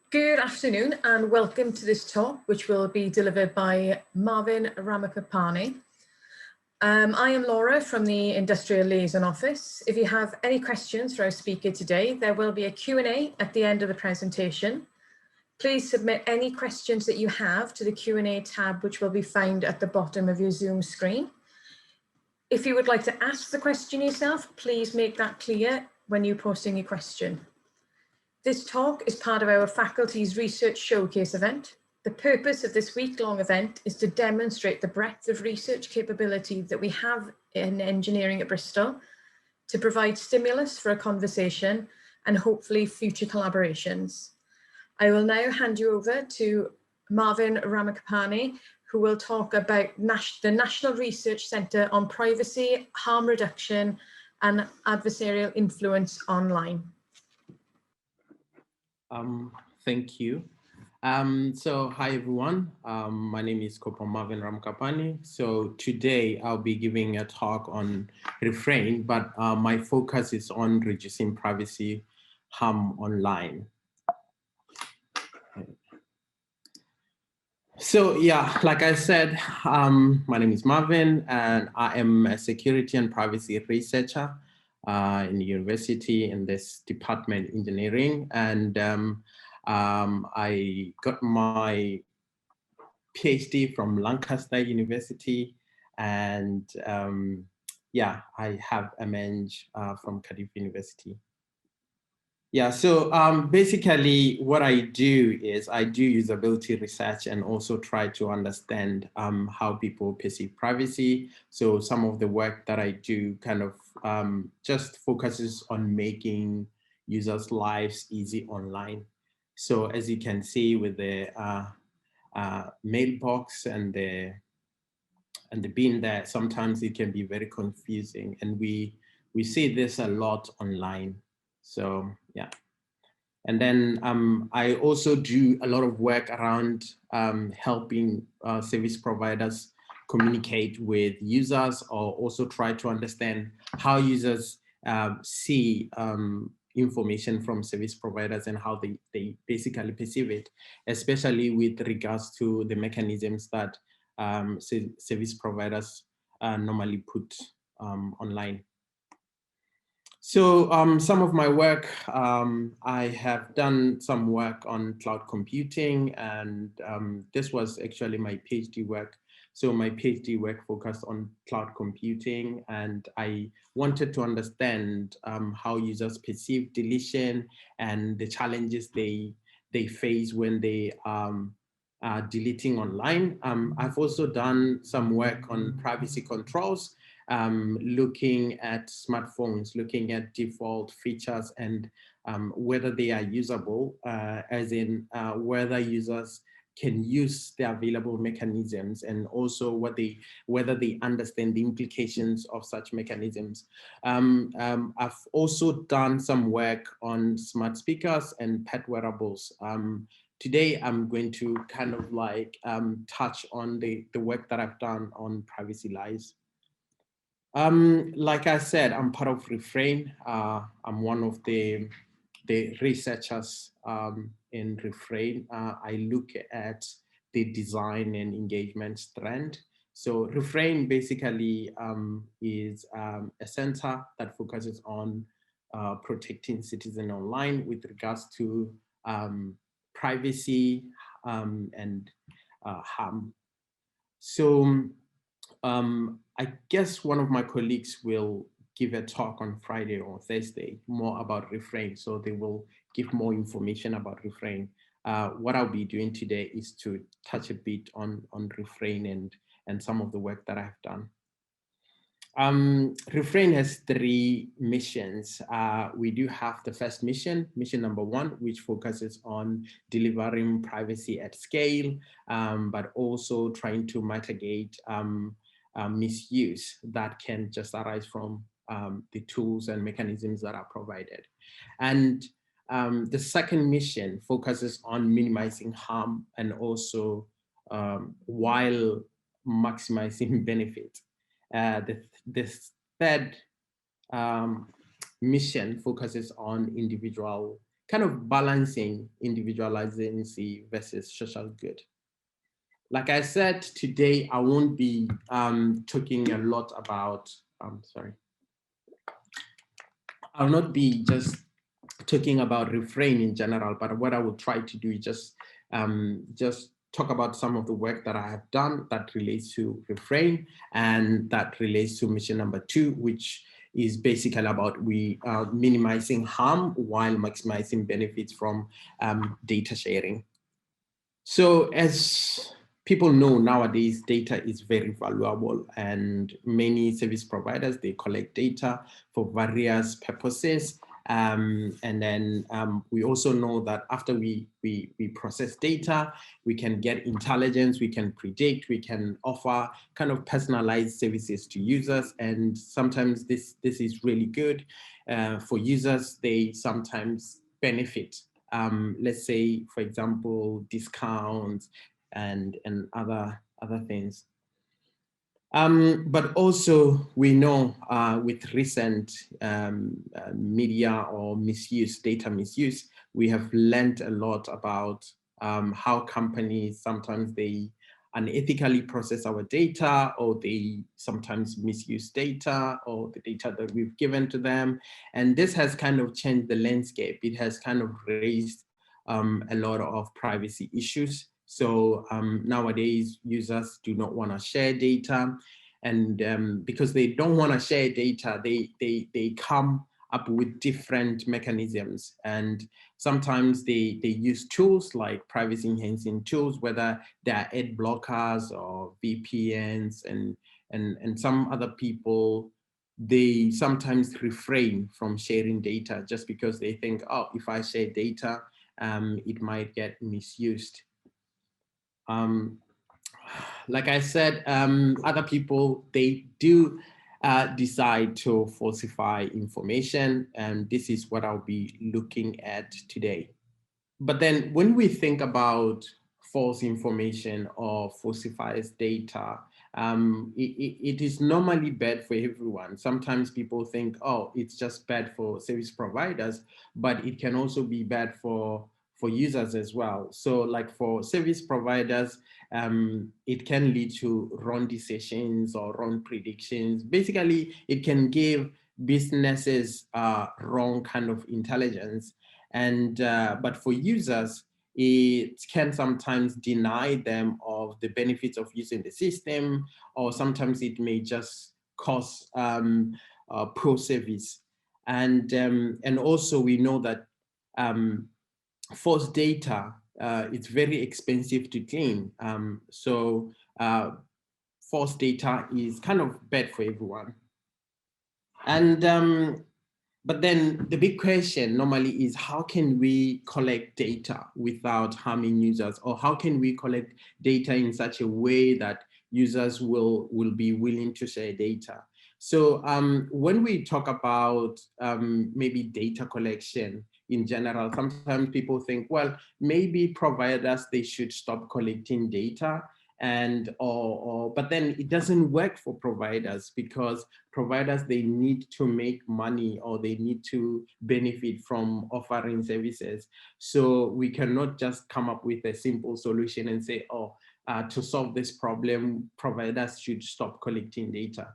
Good afternoon and welcome to this talk, which will be delivered by Marvin Ramokapane. I am Laura from the Industrial Liaison Office. If you have any questions for our speaker today, there will be a Q&A at the end of the presentation. Please submit any questions that you have to the Q&A tab, which will be found at the bottom of your Zoom screen. If you would like to ask the question yourself, please make that clear when you're posting your question. This talk is part of our faculty's research showcase event. The purpose of this week-long event is to demonstrate the breadth of research capability that we have in engineering at Bristol to provide stimulus for a conversation and hopefully future collaborations. I will now hand you over to Marvin Ramokapane, who will talk about the National Research Centre on Privacy, Harm Reduction and Adversarial Influence Online. Thank you. So hi everyone, my name is Marvin Ramokapane. So today I'll be giving a talk on REPHRAIN, but my focus is on reducing privacy harm online. So yeah, like I said, my name is Marvin and I am a security and privacy researcher in the university in this department, engineering, and I got my PhD from Lancaster University, and yeah, I have a Meng from Cardiff University. Yeah, so basically what I do is I do usability research and also try to understand how people perceive privacy. So some of the work that I do kind of just focuses on making users' lives easy online. So as you can see with the mailbox and the bin there, sometimes it can be very confusing, and we see this a lot online. So yeah, and then I also do a lot of work around helping service providers communicate with users, or also try to understand how users see information from service providers and how they basically perceive it, especially with regards to the mechanisms that service providers normally put online. So some of my work, I have done some work on cloud computing, and this was actually my PhD work. So my PhD work focused on cloud computing, and I wanted to understand how users perceive deletion and the challenges they face when they are deleting online. I've also done some work on privacy controls, looking at smartphones, looking at default features and whether they are usable, as in whether users can use the available mechanisms, and also whether they understand the implications of such mechanisms. I've also done some work on smart speakers and pet wearables. Today, I'm going to kind of like touch on the work that I've done on privacy lies. Like I said, I'm part of REPHRAIN. I'm one of the researchers in REPHRAIN. I look at the design and engagement strand. So REPHRAIN basically is a center that focuses on protecting citizens online with regards to privacy and harm. So I guess one of my colleagues will give a talk on Friday or Thursday more about REPHRAIN, so they will give more information about REPHRAIN. What I'll be doing today is to touch a bit on REPHRAIN and some of the work that I've done. REPHRAIN has 3 missions. We do have the first mission number 1, which focuses on delivering privacy at scale, but also trying to mitigate misuse that can just arise from the tools and mechanisms that are provided. And the second mission focuses on minimizing harm and also while maximizing benefit. The third mission focuses on individual kind of balancing individualization versus social good. Like I said, today I won't be talking a lot about, I'll not be just talking about REPHRAIN in general, but what I will try to do is just talk about some of the work that I have done that relates to REPHRAIN and that relates to mission number 2, which is basically about minimizing harm while maximizing benefits from data sharing. So as people know nowadays, data is very valuable, and many service providers, they collect data for various purposes. And then we also know that after we process data, we can get intelligence, we can predict, we can offer kind of personalized services to users. And sometimes this is really good for users. They sometimes benefit. Let's say, for example, discounts and other things. But also we know with recent media or data misuse, we have learned a lot about how companies sometimes they unethically process our data, or they sometimes misuse data or the data that we've given to them. And this has kind of changed the landscape. It has kind of raised a lot of privacy issues. So nowadays, users do not want to share data. And because they don't want to share data, they come up with different mechanisms. And sometimes they use tools like privacy enhancing tools, whether they are ad blockers or VPNs, and some other people, they sometimes refrain from sharing data just because they think, oh, if I share data, it might get misused. Like I said, other people, they do decide to falsify information, and this is what I'll be looking at today. But then when we think about false information or falsifies data, it is normally bad for everyone. Sometimes people think, oh, it's just bad for service providers, but it can also be bad for users as well. So like for service providers, it can lead to wrong decisions or wrong predictions. Basically, it can give businesses wrong kind of intelligence. And but for users, it can sometimes deny them of the benefits of using the system, or sometimes it may just cause poor service. And also we know that false data, it's very expensive to clean. So false data is kind of bad for everyone. And but then the big question normally is, how can we collect data without harming users? Or how can we collect data in such a way that users will be willing to share data? So when we talk about maybe data collection in general, sometimes people think, well, maybe providers, they should stop collecting data. But then it doesn't work for providers, because providers, they need to make money, or they need to benefit from offering services. So we cannot just come up with a simple solution and say, oh, to solve this problem, providers should stop collecting data.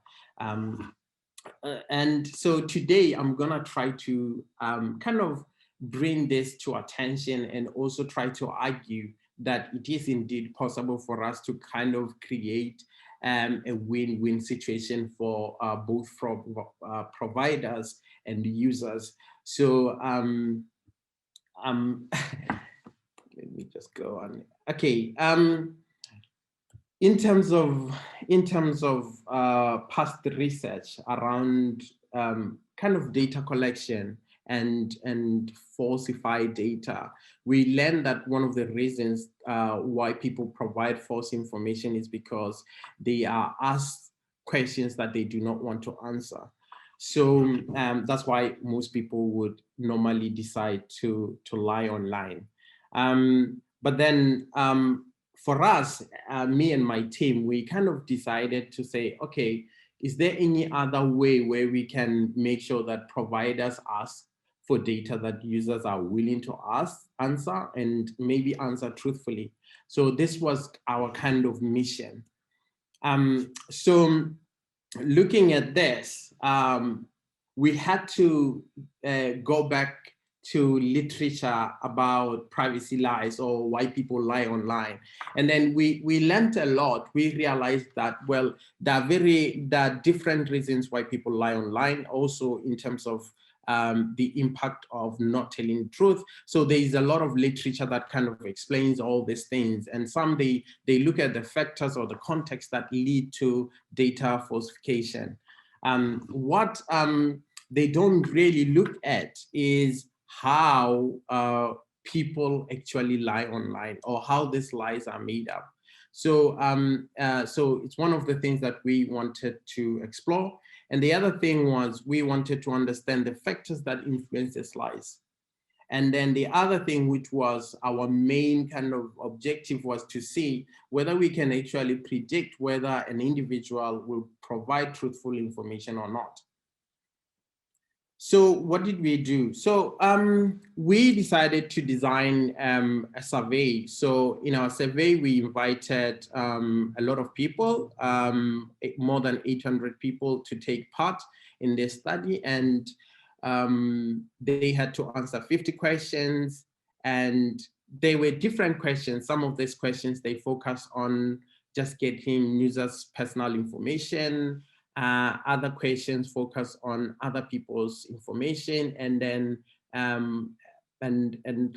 And so today I'm gonna try to kind of bring this to attention, and also try to argue that it is indeed possible for us to kind of create a win-win situation for both providers and users. So let me just go on. Okay. In terms of past research around kind of data collection and falsified data, we learned that one of the reasons why people provide false information is because they are asked questions that they do not want to answer. So that's why most people would normally decide to lie online. But then for us, me and my team, we kind of decided to say, okay, is there any other way where we can make sure that providers ask for data that users are willing to answer and maybe answer truthfully. So this was our kind of mission. So looking at this, we had to go back to literature about privacy lies or why people lie online. And then we learned a lot. We realized that, well, there are different reasons why people lie online, also in terms of the impact of not telling the truth. So there is a lot of literature that kind of explains all these things. And some, they look at the factors or the context that lead to data falsification. What they don't really look at is how people actually lie online, or how these lies are made up. So, so it's one of the things that we wanted to explore. And the other thing was we wanted to understand the factors that influence these lies. And then the other thing, which was our main kind of objective, was to see whether we can actually predict whether an individual will provide truthful information or not. So what did we do? So we decided to design a survey. So in our survey, we invited a lot of people, more than 800 people, to take part in this study. And they had to answer 50 questions, and they were different questions. Some of these questions, they focus on just getting users' personal information. Other questions focus on other people's information, and then and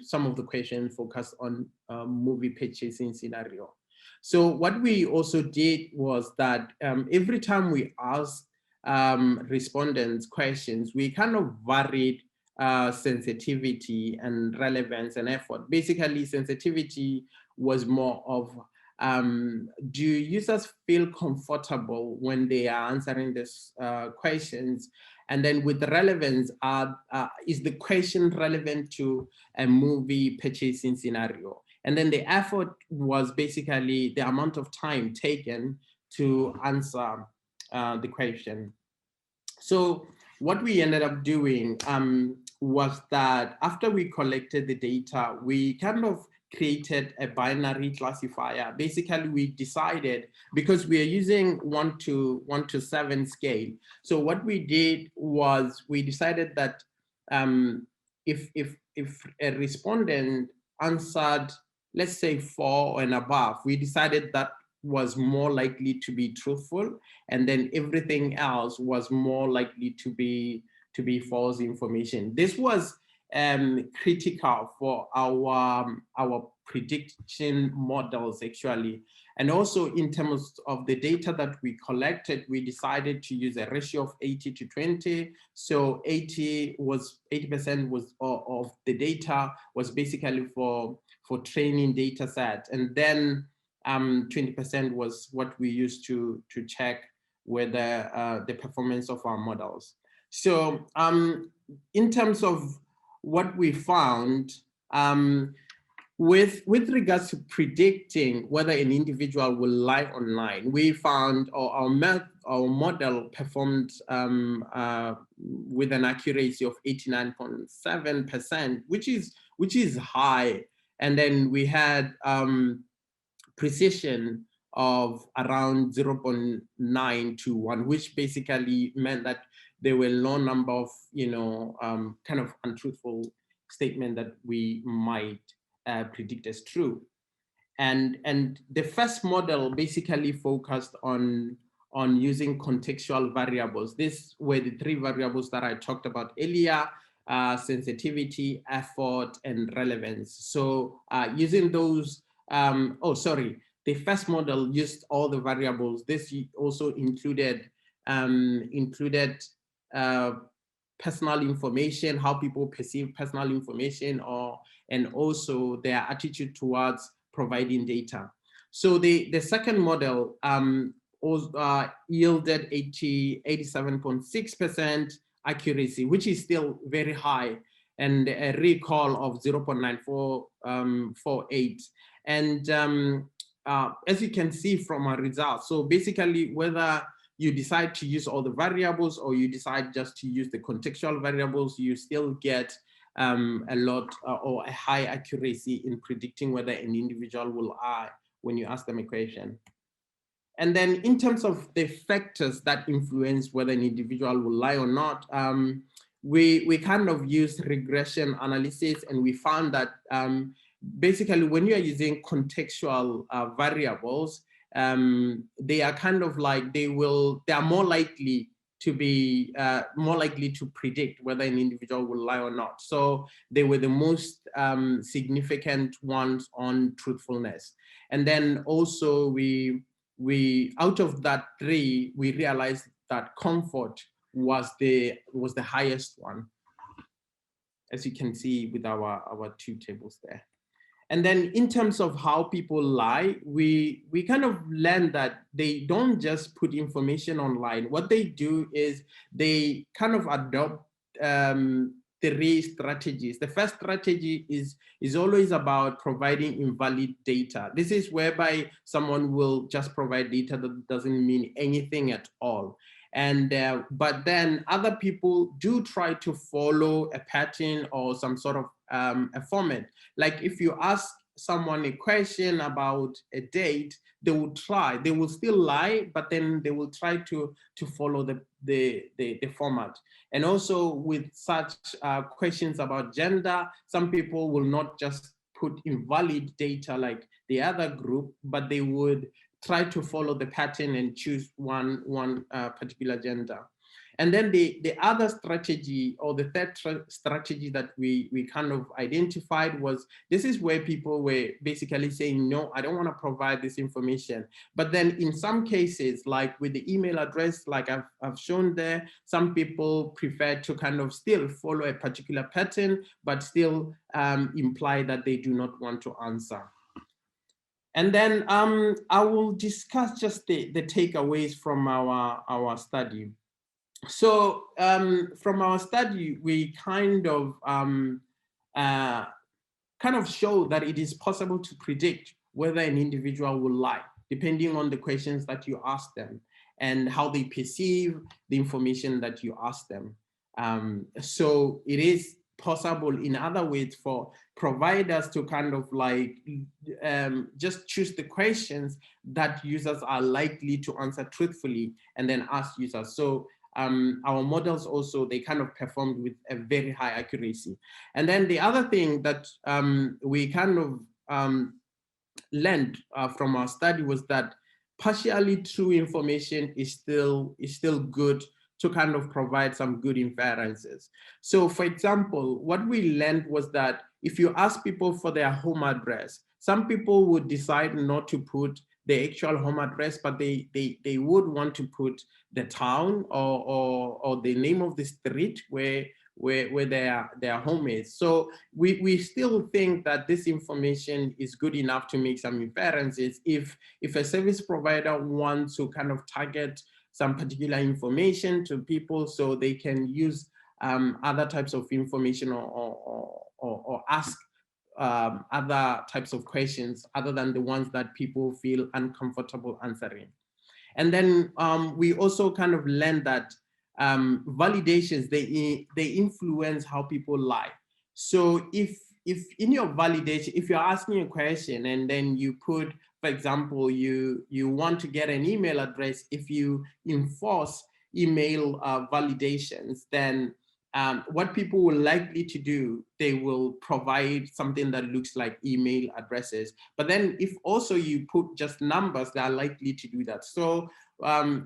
some of the questions focus on movie purchasing scenario. So what we also did was that every time we asked respondents questions, we kind of varied sensitivity and relevance and effort. Basically, sensitivity was more of do users feel comfortable when they are answering these questions? And then with the relevance, is the question relevant to a movie purchasing scenario? And then the effort was basically the amount of time taken to answer the question. So what we ended up doing was that after we collected the data, we kind of created a binary classifier. Basically, we decided, because we are using 1 to 7 scale. So what we did was we decided that if a respondent answered, let's say 4 and above, we decided that was more likely to be truthful, and then everything else was more likely to be false information. This was critical for our prediction models, actually. And also in terms of the data that we collected, we decided to use a ratio of 80 to 20. So 80% was of the data was basically for training data set, and then 20% was what we used to check whether the performance of our models. So in terms of what we found, with regards to predicting whether an individual will lie online, we found our model performed with an accuracy of 89.7%, which is high. And then we had precision of around 0.9 to 1, which basically meant that there were no number of, kind of untruthful statement that we might predict as true. And the first model basically focused on using contextual variables. These were the 3 variables that I talked about earlier: sensitivity, effort, and relevance. So using those, the first model used all the variables. This also included personal information, how people perceive personal information, and also their attitude towards providing data. So the second model yielded 87.6% accuracy, which is still very high, and a recall of 0.9448. And as you can see from our results, so basically whether you decide to use all the variables or you decide just to use the contextual variables, you still get a lot or a high accuracy in predicting whether an individual will lie when you ask them a question. And then in terms of the factors that influence whether an individual will lie or not, we kind of used regression analysis, and we found that basically when you are using contextual variables, they are kind of like, they are more likely to be more likely to predict whether an individual will lie or not. So they were the most significant ones on truthfulness. And then also we out of that 3, we realized that comfort was the highest one, as you can see with our 2 tables there. And then in terms of how people lie, we kind of learned that they don't just put information online. What they do is they kind of adopt 3 strategies. The first strategy is always about providing invalid data. This is whereby someone will just provide data that doesn't mean anything at all. And but then other people do try to follow a pattern or some sort of a format. Like if you ask someone a question about a date, they will still lie, but then they will try to follow the format. And also with such questions about gender, some people will not just put invalid data like the other group, but they would try to follow the pattern and choose one particular gender. And then the other strategy, or the third strategy that we kind of identified, was this is where people were basically saying, no, I don't want to provide this information. But then in some cases, like with the email address, like I've shown there, some people prefer to kind of still follow a particular pattern, but still imply that they do not want to answer. And then I will discuss just the takeaways from our study. So from our study, we kind of show that it is possible to predict whether an individual will lie, depending on the questions that you ask them and how they perceive the information that you ask them. So it is possible, in other words, for providers to kind of like just choose the questions that users are likely to answer truthfully and then ask users. So our models also, they kind of performed with a very high accuracy. And then the other thing that we kind of learned from our study was that partially true information is still good to kind of provide some good inferences. So for example, what we learned was that if you ask people for their home address, some people would decide not to put the actual home address, but they would want to put the town or the name of the street where their home is. So we still think that this information is good enough to make some inferences if a service provider wants to kind of target some particular information to people, so they can use other types of information or ask other types of questions other than the ones that people feel uncomfortable answering. And then we also kind of learned that validations, they influence how people lie. So if in your validation, if you're asking a question and then you put, for example, you want to get an email address, if you enforce email validations, then what people will likely to do, they will provide something that looks like email addresses. But then if also you put just numbers, they are likely to do that. So,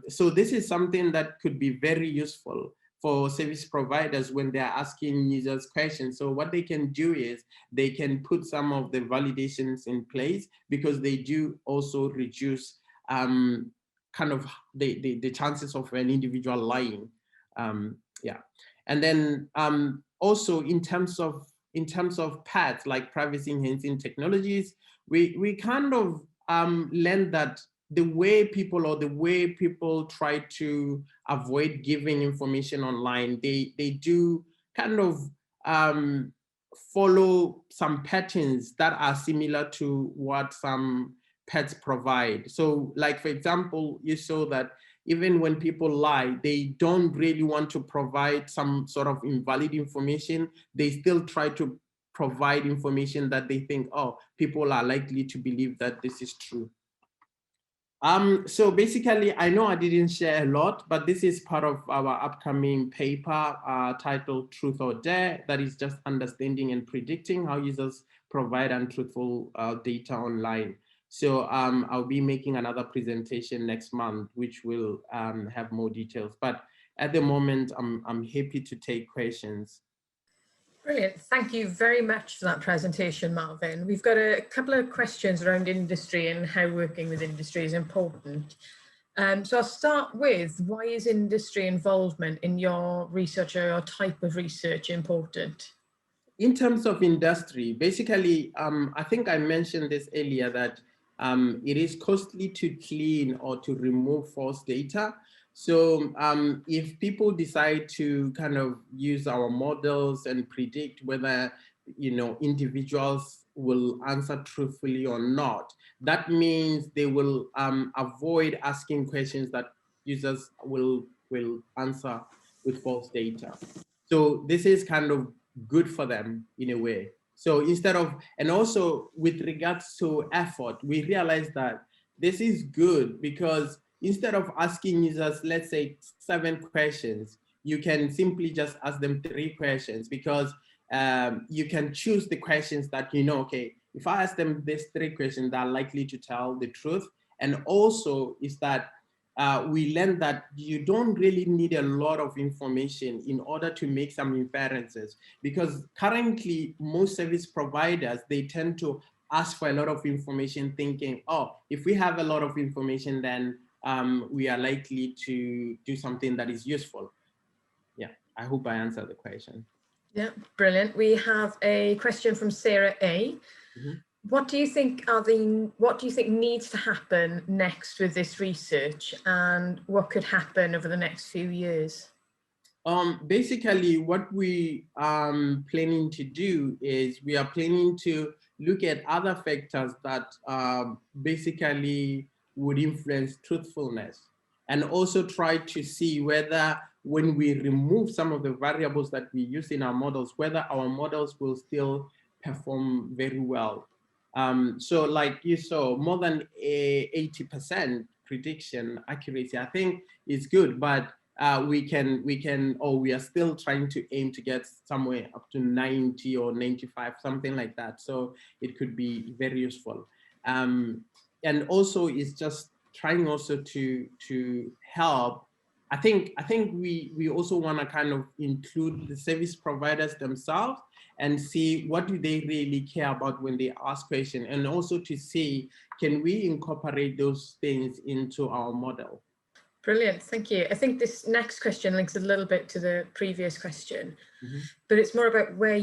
so this is something that could be very useful for service providers when they're asking users questions. So what they can do is they can put some of the validations in place, because they do also reduce kind of the chances of an individual lying. Yeah. And then also in terms of paths like privacy enhancing technologies, we kind of learned that the way people try to avoid giving information online, they do kind of follow some patterns that are similar to what some pets provide. So like, for example, you saw that even when people lie, they don't really want to provide some sort of invalid information. They still try to provide information that they think, oh, people are likely to believe that this is true. So basically, I know I didn't share a lot, but this is part of our upcoming paper titled Truth or Dare, that is just understanding and predicting how users provide untruthful data online. So I'll be making another presentation next month, which will have more details. But at the moment, I'm happy to take questions. Brilliant. Thank you very much for that presentation, Marvin. We've got a couple of questions around industry and how working with industry is important. So I'll start with, why is industry involvement in your research or your type of research important? In terms of industry, basically, I think I mentioned this earlier, that it is costly to clean or to remove false data. So if people decide to kind of use our models and predict whether, individuals will answer truthfully or not, that means they will avoid asking questions that users will answer with false data. So this is kind of good for them in a way. So instead of, and also with regards to effort, we realize that this is good because instead of asking users, let's say 7 questions, you can simply just ask them 3 questions, because you can choose the questions that, okay, if I ask them these 3 questions, they're likely to tell the truth. And also is that we learned that you don't really need a lot of information in order to make some inferences, because currently most service providers, they tend to ask for a lot of information thinking, oh, if we have a lot of information, then we are likely to do something that is useful. Yeah, I hope I answered the question. Yeah, brilliant. We have a question from Sarah A. Mm-hmm. What do you think needs to happen next with this research, and what could happen over the next few years? Basically, what we are planning to do is we are planning to look at other factors that basically would influence truthfulness, and also try to see whether when we remove some of the variables that we use in our models, whether our models will still perform very well. So like you saw, more than 80% prediction accuracy, I think is good, but we are still trying to aim to get somewhere up to 90 or 95, something like that. So it could be very useful. And also it's just trying also to help. I think we also want to kind of include the service providers themselves and see what do they really care about when they ask questions, and also to see, can we incorporate those things into our model? Brilliant, thank you. I think this next question links a little bit to the previous question, but it's more about where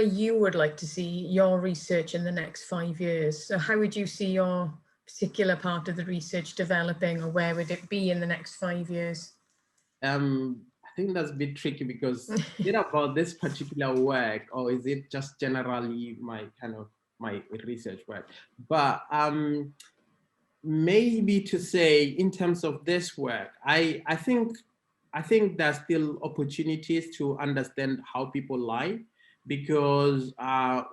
you would like to see your research in the next 5 years. So how would you see your particular part of the research developing, or where would it be in the next 5 years? I think that's a bit tricky, because is it about this particular work, or is it just generally my research work? But maybe to say in terms of this work, I think there's still opportunities to understand how people lie, because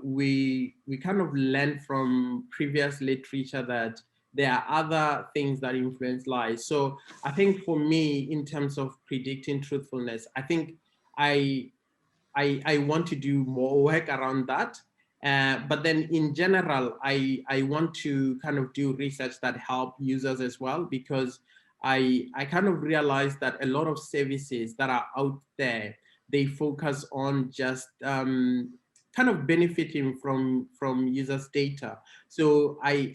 we kind of learned from previous literature that there are other things that influence lies. So I think for me, in terms of predicting truthfulness, I think I want to do more work around that. But then in general, I want to kind of do research that help users as well, because I kind of realized that a lot of services that are out there, they focus on just kind of benefiting from users' data. So I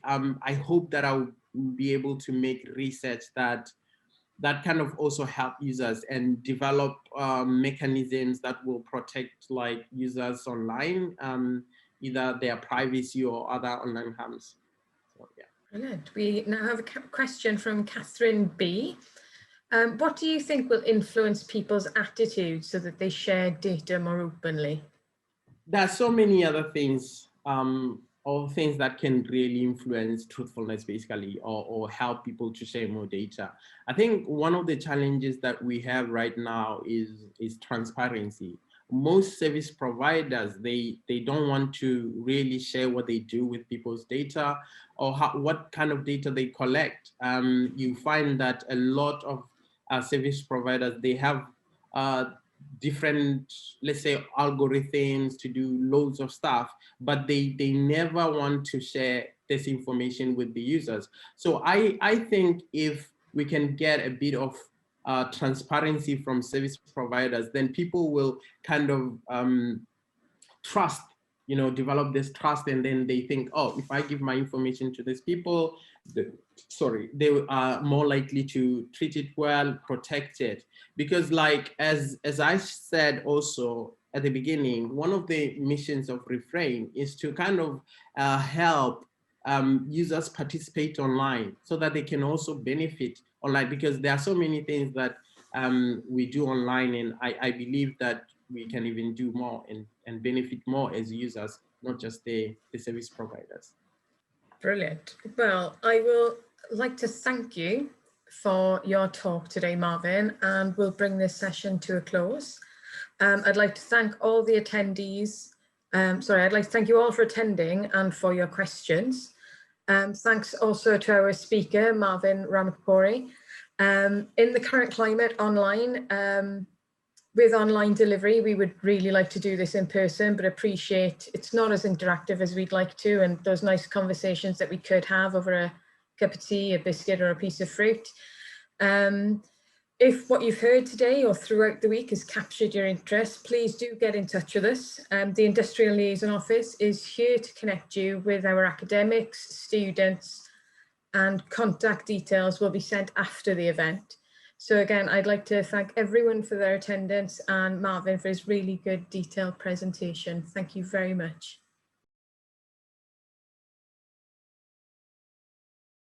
hope that I'll be able to make research that kind of also help users and develop mechanisms that will protect like users online, either their privacy or other online harms. So, yeah. Brilliant. We now have a question from Catherine B. What do you think will influence people's attitudes so that they share data more openly? There are so many other things. or things that can really influence truthfulness, basically, or help people to share more data. I think one of the challenges that we have right now is transparency. Most service providers, they don't want to really share what they do with people's data, or what kind of data they collect. You find that a lot of service providers, they have different, let's say, algorithms to do loads of stuff, but they never want to share this information with the users. So I think if we can get a bit of transparency from service providers, then people will kind of trust, develop this trust, and then they think, oh, if I give my information to these people, they are more likely to treat it well, protect it. Because like, as I said also at the beginning, one of the missions of REPHRAIN is to kind of help users participate online so that they can also benefit online, because there are so many things that we do online, and I believe that we can even do more and benefit more as users, not just the service providers. Brilliant. Well, I will like to thank you for your talk today, Marvin, and we'll bring this session to a close. I'd like to thank all the attendees. I'd like to thank you all for attending and for your questions. Thanks also to our speaker, Marvin Ramokapane. In the current climate online, with online delivery, we would really like to do this in person, but appreciate it's not as interactive as we'd like to, and those nice conversations that we could have over a cup of tea, a biscuit, or a piece of fruit. If what you've heard today or throughout the week has captured your interest, please do get in touch with us. The Industrial Liaison Office is here to connect you with our academics, students, and contact details will be sent after the event. So again, I'd like to thank everyone for their attendance and Marvin for his really good detailed presentation. Thank you very much.